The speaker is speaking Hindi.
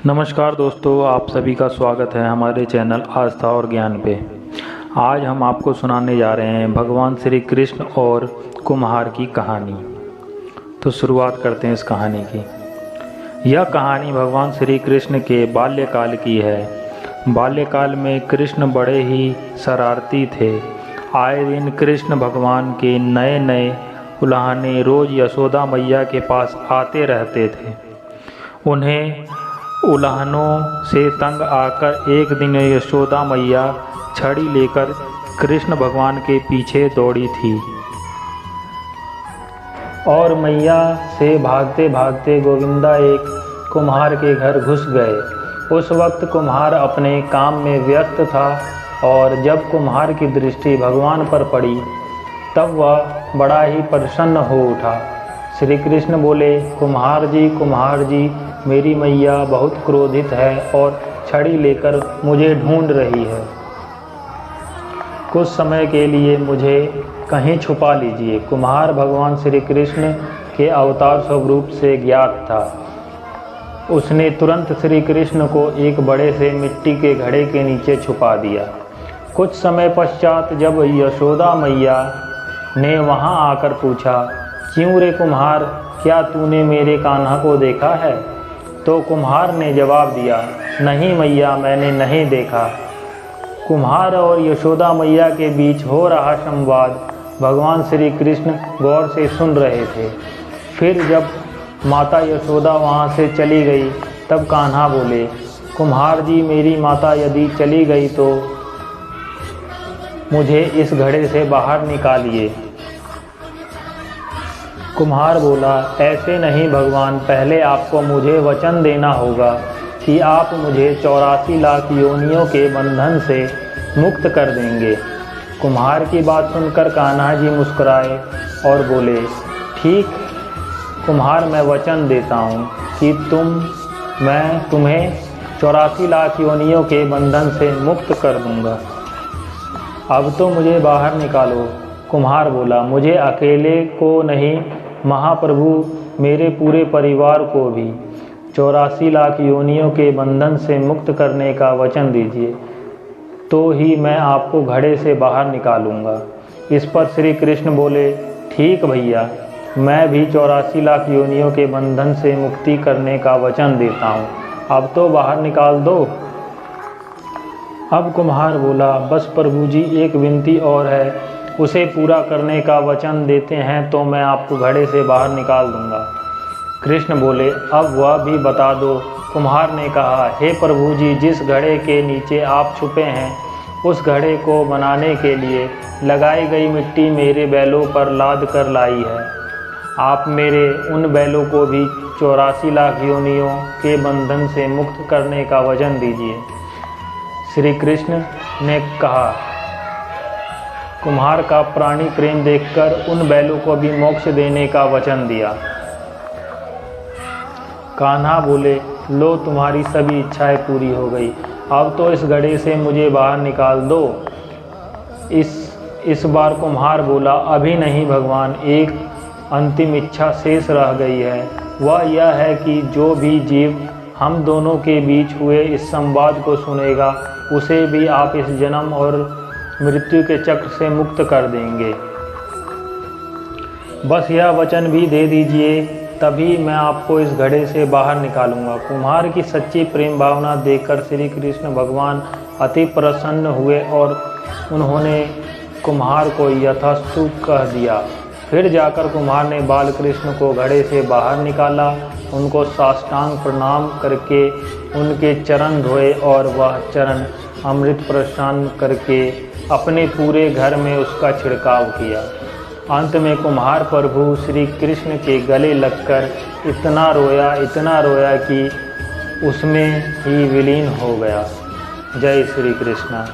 नमस्कार दोस्तों, आप सभी का स्वागत है हमारे चैनल आस्था और ज्ञान पे। आज हम आपको सुनाने जा रहे हैं भगवान श्री कृष्ण और कुम्हार की कहानी। तो शुरुआत करते हैं इस कहानी की। यह कहानी भगवान श्री कृष्ण के बाल्यकाल की है। बाल्यकाल में कृष्ण बड़े ही शरारती थे। आए दिन कृष्ण भगवान के नए नए उल्हाने रोज़ यशोदा मैया के पास आते रहते थे। उन्हें उल्हानों से तंग आकर एक दिन यशोदा मैया छड़ी लेकर कृष्ण भगवान के पीछे दौड़ी थी और मैया से भागते भागते गोविंदा एक कुम्हार के घर घुस गए। उस वक्त कुम्हार अपने काम में व्यस्त था और जब कुम्हार की दृष्टि भगवान पर पड़ी तब वह बड़ा ही प्रसन्न हो उठा। श्री कृष्ण बोले, कुम्हार जी, मेरी मैया बहुत क्रोधित है और छड़ी लेकर मुझे ढूंढ रही है। कुछ समय के लिए मुझे कहीं छुपा लीजिए। कुम्हार भगवान श्री कृष्ण के अवतार स्वरूप से ज्ञात था। उसने तुरंत श्री कृष्ण को एक बड़े से मिट्टी के घड़े के नीचे छुपा दिया। कुछ समय पश्चात जब यशोदा मैया ने वहां आकर पूछा, क्यों रे कुम्हार, क्या तूने मेरे कान्हा को देखा है? तो कुम्हार ने जवाब दिया, नहीं मैया, मैंने नहीं देखा। कुम्हार और यशोदा मैया के बीच हो रहा संवाद भगवान श्री कृष्ण गौर से सुन रहे थे। फिर जब माता यशोदा वहाँ से चली गई तब कान्हा बोले, कुम्हार जी, मेरी माता यदि चली गई तो मुझे इस घड़े से बाहर निकालिए। कुम्हार बोला, ऐसे नहीं भगवान, पहले आपको मुझे वचन देना होगा कि आप मुझे 84 लाख योनियों के बंधन से मुक्त कर देंगे। कुम्हार की बात सुनकर कान्हा जी मुस्कुराए और बोले, ठीक कुम्हार, मैं वचन देता हूँ कि मैं तुम्हें 84 लाख योनियों के बंधन से मुक्त कर दूँगा। अब तो मुझे बाहर निकालो। कुम्हार बोला, मुझे अकेले को नहीं, महाप्रभु मेरे पूरे परिवार को भी 84 लाख योनियों के बंधन से मुक्त करने का वचन दीजिए, तो ही मैं आपको घड़े से बाहर निकालूंगा। इस पर श्री कृष्ण बोले, ठीक भैया, मैं भी 84 लाख योनियों के बंधन से मुक्ति करने का वचन देता हूँ, अब तो बाहर निकाल दो। अब कुम्हार बोला, बस प्रभु जी, एक विनती और है, उसे पूरा करने का वचन देते हैं तो मैं आपको घड़े से बाहर निकाल दूंगा। कृष्ण बोले, अब वह भी बता दो। कुम्हार ने कहा, हे प्रभु जी, जिस घड़े के नीचे आप छुपे हैं उस घड़े को बनाने के लिए लगाई गई मिट्टी मेरे बैलों पर लाद कर लाई है। आप मेरे उन बैलों को भी 84 लाख योनियों के बंधन से मुक्त करने का वचन दीजिए। श्री कृष्ण ने कहा, कुम्हार का प्राणी प्रेम देखकर उन बैलों को भी मोक्ष देने का वचन दिया। कान्हा बोले, लो तुम्हारी सभी इच्छाएं पूरी हो गई, अब तो इस घड़े से मुझे बाहर निकाल दो। इस बार कुम्हार बोला, अभी नहीं भगवान, एक अंतिम इच्छा शेष रह गई है। वह यह है कि जो भी जीव हम दोनों के बीच हुए इस संवाद को सुनेगा उसे भी आप इस जन्म और मृत्यु के चक्र से मुक्त कर देंगे। बस यह वचन भी दे दीजिए, तभी मैं आपको इस घड़े से बाहर निकालूंगा। कुम्हार की सच्ची प्रेम भावना देखकर श्री कृष्ण भगवान अति प्रसन्न हुए और उन्होंने कुम्हार को यथास्तु कह दिया। फिर जाकर कुम्हार ने बाल कृष्ण को घड़े से बाहर निकाला, उनको साष्टांग प्रणाम करके उनके चरण धोए और वह चरण अमृत प्रसन्न करके अपने पूरे घर में उसका छिड़काव किया। अंत में कुम्हार प्रभु श्री कृष्ण के गले लगकर इतना रोया कि उसमें ही विलीन हो गया। जय श्री कृष्ण।